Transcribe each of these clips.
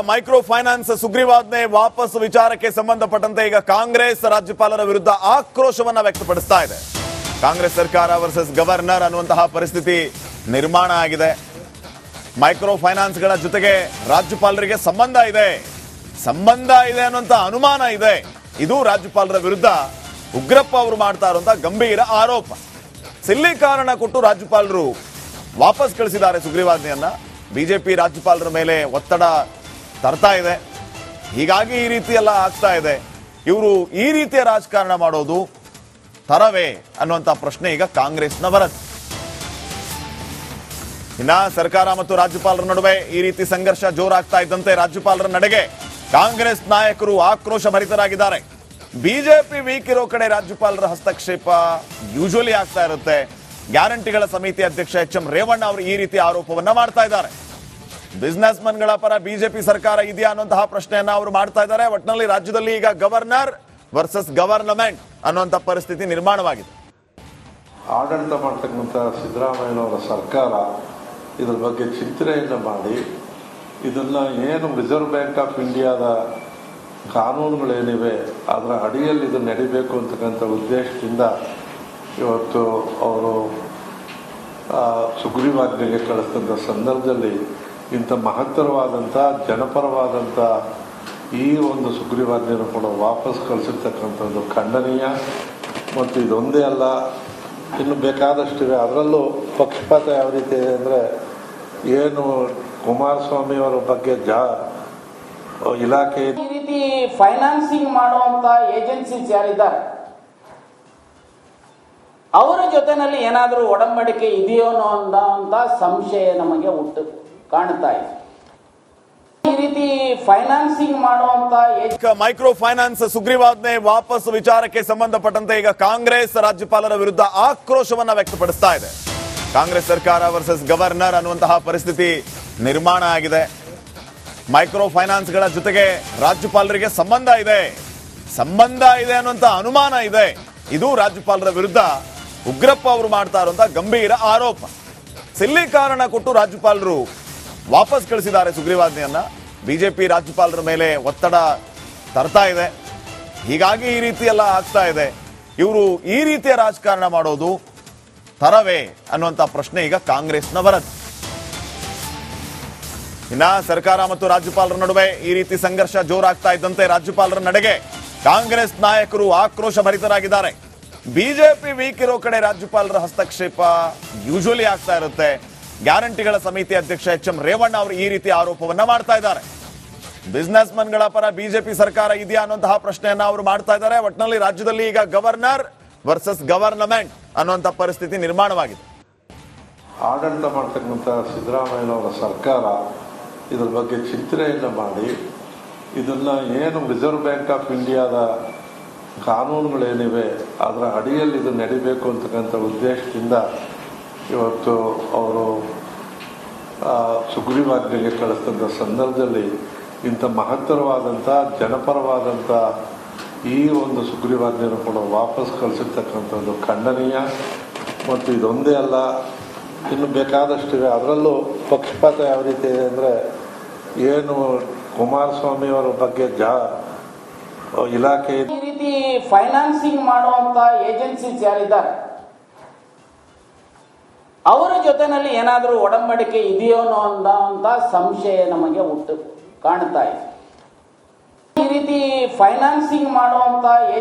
Micro finance ಸುಗ್ರೀವಾಜ್ಞೆ ವಾಪಸ್ ವಿಚಾರಕ್ಕೆ ಸಂಬಂಧಪಟ್ಟಂತೆ ಈಗ ಕಾಂಗ್ರೆಸ್ ರಾಜ್ಯಪಾಲರ ವಿರುದ್ಧ ಆಕ್ರೋಶವನ್ನ ವ್ಯಕ್ತಪಡಿಸ್ತಾ ಇದೆ. ಕಾಂಗ್ರೆಸ್ ಸರ್ಕಾರ ವರ್ಸಸ್ ಗವರ್ನರ್ ಅನ್ನುವಂತಹ ಪರಿಸ್ಥಿತಿ ನಿರ್ಮಾಣ ಆಗಿದೆ. ಮೈಕ್ರೋ ಫೈನಾನ್ಸ್ಗಳ ಜೊತೆಗೆ ರಾಜ್ಯಪಾಲರಿಗೆ ಸಂಬಂಧ ಇದೆ ಅನ್ನುವಂತ ಅನುಮಾನ ಇದೆ. ಇದು ರಾಜ್ಯಪಾಲರ ವಿರುದ್ಧ ಉಗ್ರಪ್ಪ ಅವರು ಮಾಡ್ತಾ ಇರುವಂತಹ ಗಂಭೀರ ಆರೋಪ. ಸಿಲ್ಲಿ ಕಾರಣ ಕೊಟ್ಟು ರಾಜ್ಯಪಾಲರು ವಾಪಸ್ ಕಳಿಸಿದ್ದಾರೆ ಸುಗ್ರೀವಾಜ್ಞೆಯನ್ನ. ಬಿಜೆಪಿ ರಾಜ್ಯಪಾಲರ ಮೇಲೆ ಒತ್ತಡ ತರ್ತಾ ಇದೆ. ಹೀಗಾಗಿ ಈ ರೀತಿ ಎಲ್ಲ ಆಗ್ತಾ ಇದೆ. ಇವರು ಈ ರೀತಿಯ ರಾಜಕಾರಣ ಮಾಡೋದು ತರವೇ ಅನ್ನುವಂತ ಪ್ರಶ್ನೆ ಈಗ ಕಾಂಗ್ರೆಸ್ನ ಬರುತ್ತೆ. ಇನ್ನ ಸರ್ಕಾರ ಮತ್ತು ರಾಜ್ಯಪಾಲರ ನಡುವೆ ಈ ರೀತಿ ಸಂಘರ್ಷ ಜೋರಾಗ್ತಾ ಇದ್ದಂತೆ ರಾಜ್ಯಪಾಲರ ನಡೆಗೆ ಕಾಂಗ್ರೆಸ್ ನಾಯಕರು ಆಕ್ರೋಶ ಭರಿತರಾಗಿದ್ದಾರೆ. ಬಿಜೆಪಿ ವೀಕ್ ಇರೋ ಕಡೆ ರಾಜ್ಯಪಾಲರ ಹಸ್ತಕ್ಷೇಪ ಯೂಶುವಲಿ ಆಗ್ತಾ ಇರುತ್ತೆ. ಗ್ಯಾರಂಟಿಗಳ ಸಮಿತಿ ಅಧ್ಯಕ್ಷ ಎಚ್.ಎಂ. ರೇವಣ್ಣ ಅವರು ಈ ರೀತಿ ಆರೋಪವನ್ನ ಮಾಡ್ತಾ ಇದ್ದಾರೆ. ಬಿಸ್ನೆಸ್ ಮನ್ಗಳ ಪರ ಬಿಜೆಪಿ ಸರ್ಕಾರ ಇದೆಯಾ ಅನ್ನುವಂತಹ ಪ್ರಶ್ನೆಯನ್ನ ಅವರು ಮಾಡ್ತಾ ಇದ್ದಾರೆ. ಒಟ್ಟಿನಲ್ಲಿ ರಾಜ್ಯದಲ್ಲಿ ಈಗ ಗವರ್ನರ್ ವರ್ಸಸ್ ಗವರ್ನಮೆಂಟ್ ಅನ್ನುವಂಥ ಪರಿಸ್ಥಿತಿ ನಿರ್ಮಾಣವಾಗಿದೆ. ಆಡಳಿತ ಮಾಡ್ತಕ್ಕಂಥ ಸಿದ್ದರಾಮಯ್ಯನವರ ಸರ್ಕಾರ ಇದ್ರ ಬಗ್ಗೆ ಚಿಂತನೆಯನ್ನು ಮಾಡಿ ಇದನ್ನ ಏನು ರಿಸರ್ವ್ ಬ್ಯಾಂಕ್ ಆಫ್ ಇಂಡಿಯಾದ ಕಾನೂನುಗಳೇನಿವೆ ಅದರ ಅಡಿಯಲ್ಲಿ ಇದು ನಡಿಬೇಕು ಅಂತಕ್ಕಂಥ ಉದ್ದೇಶದಿಂದ ಇವತ್ತು ಅವರು ಸುಗ್ರೀವಾಜ್ಞೆಗೆ ಕಳಿಸಿದಂಥ ಸಂದರ್ಭದಲ್ಲಿ ಇಂಥ ಮಹತ್ತರವಾದಂಥ ಜನಪರವಾದಂಥ ಈ ಒಂದು ಸುಗ್ರೀವಾಜ್ಞೆಯನ್ನು ಕೂಡ ವಾಪಸ್ ಕಳಿಸಿರ್ತಕ್ಕಂಥದ್ದು ಖಂಡನೀಯ. ಮತ್ತು ಇದೊಂದೇ ಅಲ್ಲ, ಇನ್ನು ಬೇಕಾದಷ್ಟಿವೆ. ಅದರಲ್ಲೂ ಪಕ್ಷಪಾತ ಯಾವ ರೀತಿ ಇದೆ ಅಂದರೆ, ಏನು ಕುಮಾರಸ್ವಾಮಿ ಅವರ ಬಗ್ಗೆ ಇಲಾಖೆ ಈ ರೀತಿ ಫೈನಾನ್ಸಿಂಗ್ ಮಾಡುವಂತ ಏಜೆನ್ಸೀಸ್ ಯಾರಿದ್ದಾರೆ ಅವರ ಜೊತೆನಲ್ಲಿ ಏನಾದರೂ ಒಡಂಬಡಿಕೆ ಇದೆಯೋ ಅನ್ನೋ ಸಂಶಯ ನಮಗೆ ಕಾಣ್ತಾ ಇದೆ. ಈ ರೀತಿ ಫೈನಾನ್ಸಿಂಗ್ ಮಾಡುವಂತ ಮೈಕ್ರೋ ಫೈನಾನ್ಸ್ ಸುಗ್ರೀವಾಜ್ಞೆ ವಾಪಸ್ ವಿಚಾರಕ್ಕೆ ಸಂಬಂಧಪಟ್ಟಂತೆ ಈಗ ಕಾಂಗ್ರೆಸ್ ರಾಜ್ಯಪಾಲರ ವಿರುದ್ಧ ಆಕ್ರೋಶವನ್ನ ವ್ಯಕ್ತಪಡಿಸ್ತಾ ಇದೆ. ಕಾಂಗ್ರೆಸ್ ಸರ್ಕಾರ ವರ್ಸಸ್ ಗವರ್ನರ್ ಅನ್ನುವಂತಹ ಪರಿಸ್ಥಿತಿ ನಿರ್ಮಾಣ ಆಗಿದೆ. ಮೈಕ್ರೋ ಫೈನಾನ್ಸ್ಗಳ ಜೊತೆಗೆ ರಾಜ್ಯಪಾಲರಿಗೆ ಸಂಬಂಧ ಇದೆ ಅನ್ನುವಂತ ಅನುಮಾನ ಇದೆ. ಇದು ರಾಜ್ಯಪಾಲರ ವಿರುದ್ಧ ಉಗ್ರಪ್ಪ ಅವರು ಮಾಡ್ತಾ ಇರುವಂತಹ ಗಂಭೀರ ಆರೋಪ. ಸಿಲ್ಲಿ ಕಾರಣ ಕೊಟ್ಟು ರಾಜ್ಯಪಾಲರು ವಾಪಸ್ ಕಳಿಸಿದ್ದಾರೆ ಸುಗ್ರೀವಾಜ್ಞೆಯನ್ನ. ಬಿಜೆಪಿ ರಾಜ್ಯಪಾಲರ ಮೇಲೆ ಒತ್ತಡ ತರ್ತಾ ಇದೆ. ಹೀಗಾಗಿ ಈ ರೀತಿ ಎಲ್ಲ ಆಗ್ತಾ ಇದೆ. ಇವರು ಈ ರೀತಿಯ ರಾಜಕಾರಣ ಮಾಡೋದು ತರವೇ ಅನ್ನುವಂತ ಪ್ರಶ್ನೆ ಈಗ ಕಾಂಗ್ರೆಸ್ನ ಬರುತ್ತೆ. ಇನ್ನ ಸರ್ಕಾರ ಮತ್ತು ರಾಜ್ಯಪಾಲರ ನಡುವೆ ಈ ರೀತಿ ಸಂಘರ್ಷ ಜೋರಾಗ್ತಾ ಇದ್ದಂತೆ ರಾಜ್ಯಪಾಲರ ನಡೆಗೆ ಕಾಂಗ್ರೆಸ್ ನಾಯಕರು ಆಕ್ರೋಶ ಭರಿತರಾಗಿದ್ದಾರೆ. ಬಿಜೆಪಿ ವೀಕ್ ಇರೋ ಕಡೆ ರಾಜ್ಯಪಾಲರ ಹಸ್ತಕ್ಷೇಪ ಯೂಶುವಲಿ ಆಗ್ತಾ ಇರುತ್ತೆ. ಗ್ಯಾರಂಟಿಗಳ ಸಮಿತಿ ಅಧ್ಯಕ್ಷ ಎಚ್.ಎಂ. ರೇವಣ್ಣ ಅವರು ಈ ರೀತಿ ಆರೋಪವನ್ನ ಮಾಡ್ತಾ ಇದ್ದಾರೆ. ಬಿಸ್ನೆಸ್ ಮನ್ಗಳ ಪರ ಬಿಜೆಪಿ ಸರ್ಕಾರ ಇದೆಯಾ ಅನ್ನುವಂತಹ ಪ್ರಶ್ನೆಯನ್ನ ಅವರು ಮಾಡ್ತಾ ಇದ್ದಾರೆ. ಒಟ್ಟಿನಲ್ಲಿ ರಾಜ್ಯದಲ್ಲಿ ಈಗ ಗವರ್ನರ್ ವರ್ಸಸ್ ಗವರ್ನಮೆಂಟ್ ಅನ್ನುವಂಥ ಪರಿಸ್ಥಿತಿ ನಿರ್ಮಾಣವಾಗಿದೆ. ಆಡಳಿತ ಮಾಡ್ತಕ್ಕಂಥ ಸಿದ್ದರಾಮಯ್ಯನವರ ಸರ್ಕಾರ ಇದ್ರ ಬಗ್ಗೆ ಚಿಂತನೆಯನ್ನು ಮಾಡಿ ಇದನ್ನ ಏನು ರಿಸರ್ವ್ ಬ್ಯಾಂಕ್ ಆಫ್ ಇಂಡಿಯಾದ ಕಾನೂನುಗಳೇನಿವೆ ಅದರ ಅಡಿಯಲ್ಲಿ ಇದು ನಡಿಬೇಕು ಅಂತಕ್ಕಂಥ ಉದ್ದೇಶದಿಂದ ಇವತ್ತು ಅವರು ಸುಗ್ರೀವಾಜ್ಞೆಗೆ ಕಳಿಸಿದಂಥ ಸಂದರ್ಭದಲ್ಲಿ ಇಂಥ ಮಹತ್ತರವಾದಂಥ ಜನಪರವಾದಂಥ ಈ ಒಂದು ಸುಗ್ರೀವಾಜ್ಞೆಯನ್ನು ಕೂಡ ವಾಪಸ್ ಕಳಿಸಿರ್ತಕ್ಕಂಥದ್ದು ಖಂಡನೀಯ. ಮತ್ತು ಇದೊಂದೇ ಅಲ್ಲ, ಇನ್ನು ಬೇಕಾದಷ್ಟಿವೆ. ಅದರಲ್ಲೂ ಪಕ್ಷಪಾತ ಯಾವ ರೀತಿ ಇದೆ ಅಂದರೆ, ಏನು ಕುಮಾರಸ್ವಾಮಿ ಅವರ ಬಗ್ಗೆ ಇಲಾಖೆ ಈ ರೀತಿ ಫೈನಾನ್ಸಿಂಗ್ ಮಾಡುವಂತ ಏಜೆನ್ಸೀಸ್ ಯಾರಿದ್ದಾರೆ ಅವರ ಜೊತೆನಲ್ಲಿ ಏನಾದರೂ ಒಡಂಬಡಿಕೆ ಇದೆಯೋ ಅನ್ನೋ ಸಂಶಯ ನಮಗೆ ಕಾಣ್ತಾ ಇದೆ. ಈ ರೀತಿ ಫೈನಾನ್ಸಿಂಗ್ ಮಾಡುವಂತ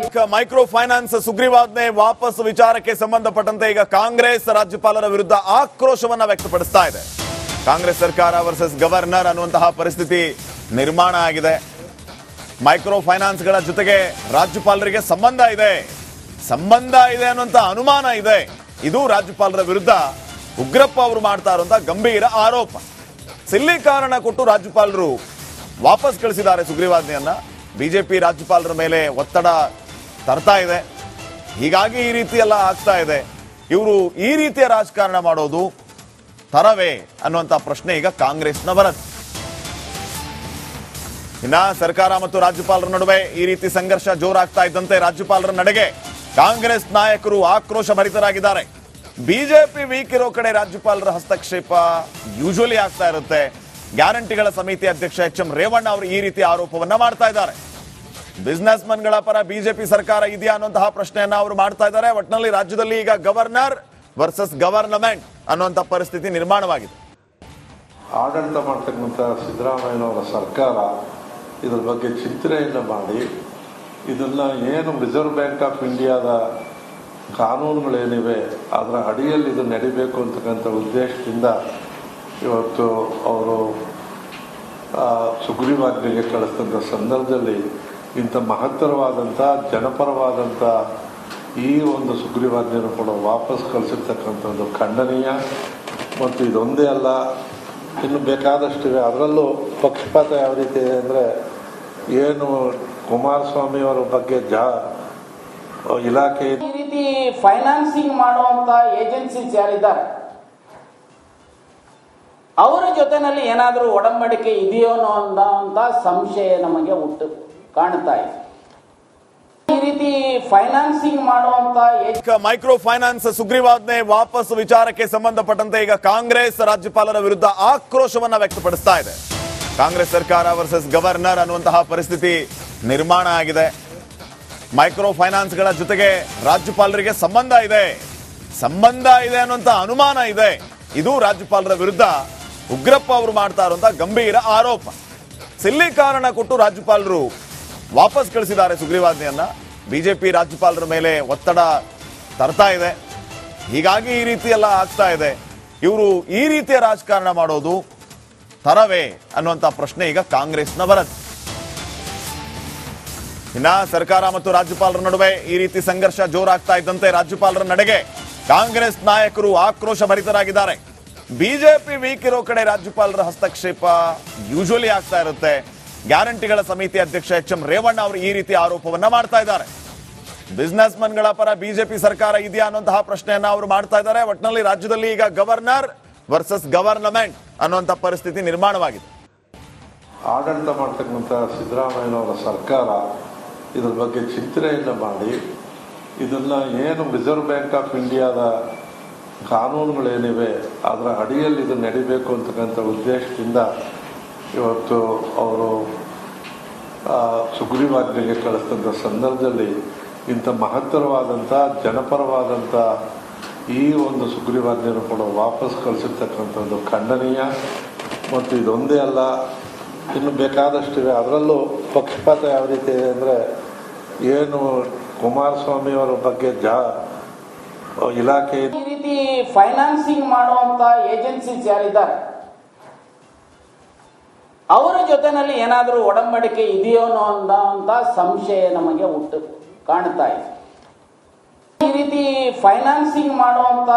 ಮೈಕ್ರೋ ಫೈನಾನ್ಸ್ ಸುಗ್ರೀವಾಜ್ಞೆ ವಾಪಸ್ ವಿಚಾರಕ್ಕೆ ಸಂಬಂಧಪಟ್ಟಂತೆ ಈಗ ಕಾಂಗ್ರೆಸ್ ರಾಜ್ಯಪಾಲರ ವಿರುದ್ಧ ಆಕ್ರೋಶವನ್ನ ವ್ಯಕ್ತಪಡಿಸ್ತಾ ಇದೆ. ಕಾಂಗ್ರೆಸ್ ಸರ್ಕಾರ ವರ್ಸಸ್ ಗವರ್ನರ್ ಅನ್ನುವಂತಹ ಪರಿಸ್ಥಿತಿ ನಿರ್ಮಾಣ ಆಗಿದೆ. ಮೈಕ್ರೋ ಫೈನಾನ್ಸ್ಗಳ ಜೊತೆಗೆ ರಾಜ್ಯಪಾಲರಿಗೆ ಸಂಬಂಧ ಇದೆ ಅನ್ನುವಂತ ಅನುಮಾನ ಇದೆ. ಇದು ರಾಜ್ಯಪಾಲರ ವಿರುದ್ಧ ಉಗ್ರಪ್ಪ ಅವರು ಮಾಡ್ತಾ ಇರುವಂತಹ ಗಂಭೀರ ಆರೋಪ. ಸಿಲ್ಲಿ ಕಾರಣ ಕೊಟ್ಟು ರಾಜ್ಯಪಾಲರು ವಾಪಸ್ ಕಳಿಸಿದ್ದಾರೆ ಸುಗ್ರೀವಾಜ್ಞೆಯನ್ನ. ಬಿಜೆಪಿ ರಾಜ್ಯಪಾಲರ ಮೇಲೆ ಒತ್ತಡ ತರ್ತಾ ಇದೆ. ಹೀಗಾಗಿ ಈ ರೀತಿ ಎಲ್ಲ ಆಗ್ತಾ ಇದೆ. ಇವರು ಈ ರೀತಿಯ ರಾಜಕಾರಣ ಮಾಡೋದು ತರವೇ ಅನ್ನುವಂತ ಪ್ರಶ್ನೆ ಈಗ ಕಾಂಗ್ರೆಸ್ನ ಬರುತ್ತೆ. ಇನ್ನ ಸರ್ಕಾರ ಮತ್ತು ರಾಜ್ಯಪಾಲರ ನಡುವೆ ಈ ರೀತಿ ಸಂಘರ್ಷ ಜೋರಾಗ್ತಾ ಇದ್ದಂತೆ ರಾಜ್ಯಪಾಲರ ನಡೆಗೆ ಕಾಂಗ್ರೆಸ್ ನಾಯಕರು ಆಕ್ರೋಶ ಭರಿತರಾಗಿದ್ದಾರೆ. ಬಿಜೆಪಿ ವೀಕ್ ಇರೋ ಕಡೆ ರಾಜ್ಯಪಾಲರ ಹಸ್ತಕ್ಷೇಪ ಯೂಶುವಲಿ ಆಗ್ತಾ ಇರುತ್ತೆ. ಗ್ಯಾರಂಟಿಗಳ ಸಮಿತಿ ಅಧ್ಯಕ್ಷ ಎಚ್ ಎಂ ರೇವಣ್ಣ ಅವರು ಈ ರೀತಿ ಆರೋಪವನ್ನ ಮಾಡ್ತಾ ಇದ್ದಾರೆ. ಬಿಸ್ನೆಸ್ ಮನ್ಗಳ ಪರ ಬಿಜೆಪಿ ಸರ್ಕಾರ ಇದೆಯಾ ಅನ್ನುವಂತಹ ಪ್ರಶ್ನೆಯನ್ನ ಅವರು ಮಾಡ್ತಾ ಇದ್ದಾರೆ. ಒಟ್ಟಿನಲ್ಲಿ ರಾಜ್ಯದಲ್ಲಿ ಈಗ ಗವರ್ನರ್ ವರ್ಸಸ್ ಗವರ್ನಮೆಂಟ್ ಅನ್ನುವಂಥ ಪರಿಸ್ಥಿತಿ ನಿರ್ಮಾಣವಾಗಿದೆ. ಆಡಳಿತ ಮಾಡ್ತಕ್ಕಂಥ ಸಿದ್ದರಾಮಯ್ಯನವರ ಸರ್ಕಾರ ಇದ್ರ ಬಗ್ಗೆ ಚಿಂತನೆಯನ್ನು ಮಾಡಿ ಇದನ್ನ ಏನು ರಿಸರ್ವ್ ಬ್ಯಾಂಕ್ ಆಫ್ ಇಂಡಿಯಾದ ಕಾನೂನುಗಳೇನಿವೆ ಅದರ ಅಡಿಯಲ್ಲಿ ಇದು ನಡಿಬೇಕು ಅಂತಕ್ಕಂಥ ಉದ್ದೇಶದಿಂದ ಇವತ್ತು ಅವರು ಸುಗ್ರೀವಾಜ್ಞೆಗೆ ಕಳಿಸಿದಂಥ ಸಂದರ್ಭದಲ್ಲಿ ಇಂಥ ಮಹತ್ತರವಾದಂಥ ಜನಪರವಾದಂಥ ಈ ಒಂದು ಸುಗ್ರೀವಾಜ್ಞೆಯನ್ನು ಕೂಡ ವಾಪಸ್ ಕಳಿಸಿರ್ತಕ್ಕಂಥದ್ದು ಖಂಡನೀಯ. ಮತ್ತು ಇದೊಂದೇ ಅಲ್ಲ, ಇನ್ನು ಬೇಕಾದಷ್ಟಿವೆ. ಅದರಲ್ಲೂ ಪಕ್ಷಪಾತ ಯಾವ ರೀತಿ ಇದೆ ಅಂದರೆ, ಏನು ಕುಮಾರಸ್ವಾಮಿ ಅವರ ಬಗ್ಗೆ ಇಲಾಖೆ ಈ ರೀತಿ ಫೈನಾನ್ಸಿಂಗ್ ಮಾಡುವಂತ ಏಜೆನ್ಸೀಸ್ ಯಾರಿದ್ದಾರೆ ಅವರ ಜೊತೆನಲ್ಲಿ ಏನಾದರೂ ಒಡಂಬಡಿಕೆ ಇದೆಯೋ ಅನ್ನೋ ಸಂಶಯ ನಮಗೆ ಕಾಣ್ತಾ ಇದೆ. ಈ ರೀತಿ ಫೈನಾನ್ಸಿಂಗ್ ಮಾಡುವಂತ ಮೈಕ್ರೋ ಫೈನಾನ್ಸ್ ಸುಗ್ರೀವಾಜ್ಞೆ ವಾಪಸ್ ವಿಚಾರಕ್ಕೆ ಸಂಬಂಧಪಟ್ಟಂತೆ ಈಗ ಕಾಂಗ್ರೆಸ್ ರಾಜ್ಯಪಾಲರ ವಿರುದ್ಧ ಆಕ್ರೋಶವನ್ನ ವ್ಯಕ್ತಪಡಿಸ್ತಾ ಇದೆ. ಕಾಂಗ್ರೆಸ್ ಸರ್ಕಾರ ವರ್ಸಸ್ ಗವರ್ನರ್ ಅನ್ನುವಂತಹ ಪರಿಸ್ಥಿತಿ ನಿರ್ಮಾಣ ಆಗಿದೆ. ಮೈಕ್ರೋ ಫೈನಾನ್ಸ್ಗಳ ಜೊತೆಗೆ ರಾಜ್ಯಪಾಲರಿಗೆ ಸಂಬಂಧ ಇದೆ ಅನ್ನುವಂತ ಅನುಮಾನ ಇದೆ. ಇದು ರಾಜ್ಯಪಾಲರ ವಿರುದ್ಧ ಉಗ್ರಪ್ಪ ಅವರು ಮಾಡ್ತಾ ಇರುವಂತಹ ಗಂಭೀರ ಆರೋಪ. ಸಿಲ್ಲಿ ಕಾರಣ ಕೊಟ್ಟು ರಾಜ್ಯಪಾಲರು ವಾಪಸ್ ಕಳಿಸಿದ್ದಾರೆ ಸುಗ್ರೀವಾಜ್ಞೆಯನ್ನ. ಬಿಜೆಪಿ ರಾಜ್ಯಪಾಲರ ಮೇಲೆ ಒತ್ತಡ ತರ್ತಾ ಇದೆ. ಹೀಗಾಗಿ ಈ ರೀತಿ ಎಲ್ಲ ಆಗ್ತಾ ಇದೆ. ಇವರು ಈ ರೀತಿಯ ರಾಜಕಾರಣ ಮಾಡೋದು ತರವೇ ಅನ್ನುವಂತ ಪ್ರಶ್ನೆ ಈಗ ಕಾಂಗ್ರೆಸ್ನವರದ್ದು. ಇನ್ನ ಸರ್ಕಾರ ಮತ್ತು ರಾಜ್ಯಪಾಲರ ನಡುವೆ ಈ ರೀತಿ ಸಂಘರ್ಷ ಜೋರಾಗ್ತಾ ಇದ್ದಂತೆ ರಾಜ್ಯಪಾಲರ ನಡೆಗೆ ಕಾಂಗ್ರೆಸ್ ನಾಯಕರು ಆಕ್ರೋಶ ಭರಿತರಾಗಿದ್ದಾರೆ. ಬಿಜೆಪಿ ವೀಕ್ ಇರೋ ಕಡೆ ರಾಜ್ಯಪಾಲರ ಹಸ್ತಕ್ಷೇಪ ಯೂಶುವಲಿ ಆಗ್ತಾ ಇರುತ್ತೆ. ಗ್ಯಾರಂಟಿಗಳ ಸಮಿತಿ ಅಧ್ಯಕ್ಷ ಎಚ್ ಎಂ ರೇವಣ್ಣ ಅವರು ಈ ರೀತಿ ಆರೋಪವನ್ನ ಮಾಡ್ತಾ ಇದ್ದಾರೆ. ಬಿಸ್ನೆಸ್ ಮನ್ಗಳ ಪರ ಬಿಜೆಪಿ ಸರ್ಕಾರ ಇದೆಯಾ ಅನ್ನುವಂತಹ ಪ್ರಶ್ನೆಯನ್ನ ಅವರು ಮಾಡ್ತಾ ಇದ್ದಾರೆ. ಒಟ್ಟಿನಲ್ಲಿ ರಾಜ್ಯದಲ್ಲಿ ಈಗ ಗವರ್ನರ್ ವರ್ಸಸ್ ಗವರ್ನಮೆಂಟ್ ಅನ್ನುವಂಥ ಪರಿಸ್ಥಿತಿ ನಿರ್ಮಾಣವಾಗಿದೆ. ಆಡಳಿತ ಮಾಡ್ತಕ್ಕಂಥ ಸಿದ್ದರಾಮಯ್ಯನವರ ಸರ್ಕಾರ ಇದ್ರ ಬಗ್ಗೆ ಚಿಂತನೆಯನ್ನು ಮಾಡಿ ಇದನ್ನ ಏನು ರಿಸರ್ವ್ ಬ್ಯಾಂಕ್ ಆಫ್ ಇಂಡಿಯಾದ ಕಾನೂನುಗಳೇನಿವೆ ಅದರ ಅಡಿಯಲ್ಲಿ ಇದು ನಡಿಬೇಕು ಅಂತಕ್ಕಂಥ ಉದ್ದೇಶದಿಂದ ಇವತ್ತು ಅವರು ಸುಗ್ರೀವಾಜ್ಞೆಗೆ ಕಳಿಸಿದಂಥ ಸಂದರ್ಭದಲ್ಲಿ ಇಂಥ ಮಹತ್ತರವಾದಂಥ ಜನಪರವಾದಂಥ ಈ ಒಂದು ಸುಗ್ರೀವಾಜ್ಞೆಯನ್ನು ಕೂಡ ವಾಪಸ್ ಕಳಿಸಿರ್ತಕ್ಕಂಥದ್ದು ಖಂಡನೀಯ. ಮತ್ತು ಇದೊಂದೇ ಅಲ್ಲ, ಇನ್ನು ಬೇಕಾದಷ್ಟಿವೆ. ಅದರಲ್ಲೂ ಪಕ್ಷಪಾತ ಯಾವ ರೀತಿ ಇದೆ ಅಂದರೆ, ಏನು ಕುಮಾರಸ್ವಾಮಿ ಅವರ ಬಗ್ಗೆ ಇಲಾಖೆ ಈ ರೀತಿ ಫೈನಾನ್ಸಿಂಗ್ ಮಾಡುವಂತ ಏಜೆನ್ಸೀಸ್ ಯಾರಿದ್ದಾರೆ ಅವರ ಜೊತೆನಲ್ಲಿ ಏನಾದರೂ ಒಡಂಬಡಿಕೆ ಇದೆಯೋ ಅನ್ನೋ ಸಂಶಯ ನಮಗೆ ಕಾಣ್ತಾ ಇದೆ. ಈ ರೀತಿ ಫೈನಾನ್ಸಿಂಗ್ ಮಾಡುವಂತ